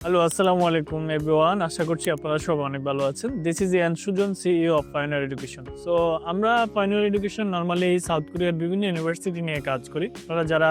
Hello, আসসালামু আলাইকুম everyone. আশা করছি আপনারা সবাই অনেক ভালো আছেন। This is Ian Sujon, CEO of Pioneer Education. So আমরা পায়োনিয়ার এডুকেশন নরমালি সাউথ কোরিয়ার বিভিন্ন ইউনিভার্সিটি নিয়ে কাজ করি। আপনারা যারা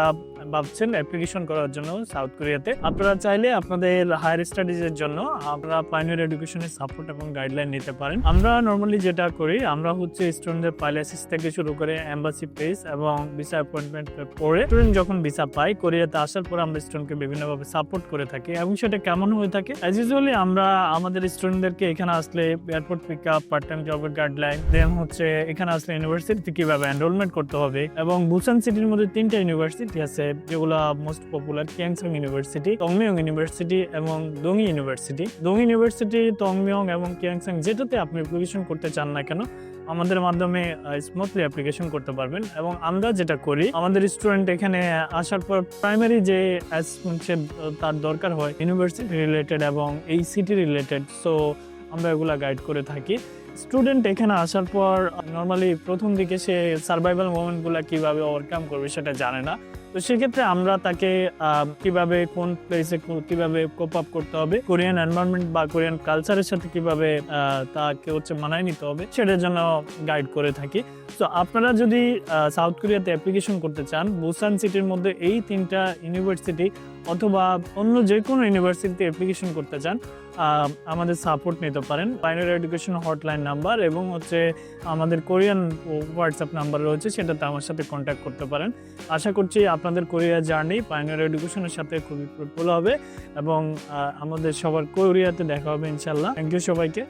ভাবছেন অ্যাপ্লিকেশন করার জন্য সাউথ কোরিয়াতে, আপনারা চাইলে আপনাদের হায়ার স্টাডিজের জন্য আপনারা পায়োনিয়ার এডুকেশনের সাপোর্ট এবং গাইডলাইন নিতে পারেন। আমরা নরমালি যেটা করি, আমরা হচ্ছে স্টুডেন্টদের পাইলাসিস থেকে শুরু করে এম্বাসি পেজ এবং ভিসা অ্যাপয়েন্টমেন্ট পরে স্টুডেন্ট যখন ভিসা পায় কোরিয়াতে আসার পর আমরা স্টুডেন্টকে বিভিন্নভাবে সাপোর্ট করে থাকি এবং সেটা কেমন হয়ে থাকে অ্যাজ ইউজুয়ালি আমরা আমাদের স্টুডেন্টদেরকে এখানে আসলে airport pick up, part time জবের গাইডলাইন, দেন হচ্ছে এখানে আসলে ইউনিভার্সিটি কিভাবে এনরোলমেন্ট করতে হবে এবং বুসান সিটির মধ্যে 3টা ইউনিভার্সিটি আছে যেগুলো মোস্ট পপুলার: কিয়াংসাং ইউনিভার্সিটি, টংমিয়ং ইউনিভার্সিটি এবং দোঙি ইউনিভার্সিটি। দোঙি ইউনিভার্সিটি, টংমিয়ং এবং কিয়াংসাং যেটাতে আপনি অ্যাপ্লিকেশন করতে চান না কেন আমাদের মাধ্যমে স্মুথলি অ্যাপ্লিকেশন করতে পারবেন। এবং আমরা যেটা করি, আমাদের স্টুডেন্ট এখানে আসার পর প্রাইমারি যে তার দরকার হয় ইউনিভার্সিটি রিলেটেড এবং এই সিটি রিলেটেড, সো আমরা এগুলা গাইড করে থাকি। স্টুডেন্ট এখানে আসার পর নর্মালি প্রথম দিকে সে সার্ভাইভাল মোমেন্টগুলো কিভাবে ওভারকাম করবে সেটা জানে না। তো সেক্ষেত্রে আমরা তাকে কিভাবে কোন প্লেসে কিভাবে কোপ আপ করতে হবে, কোরিয়ান এনভায়রনমেন্ট বা কোরিয়ান কালচারের সাথে কিভাবে তাকে মানায় নিতে হবে সেটার জন্য গাইড করে থাকি। তো আপনারা যদি সাউথ কোরিয়াতে অ্যাপ্লিকেশন করতে চান, বুসান সিটির মধ্যে এই 3টা ইউনিভার্সিটি অথবা অন্য যে কোনো ইউনিভার্সিটিতে অ্যাপ্লিকেশন করতে চান, আমাদের সাপোর্ট নিতে পারেন। পায়োনিয়ার এডুকেশন হটলাইন নাম্বার এবং আমাদের কোরিয়ান হোয়াটসঅ্যাপ নাম্বার রয়েছে, সেটাতে আমার সাথে কন্ট্যাক্ট করতে পারেন। আশা করছি আপনাদের কোরিয়া জার্নি পায়োনিয়ার এডুকেশনের সাথে খুবই ফ্রুটফুল হবে এবং আমাদের সবার কোরিয়াতে দেখা হবে ইনশাল্লাহ। থ্যাংক ইউ সবাইকে।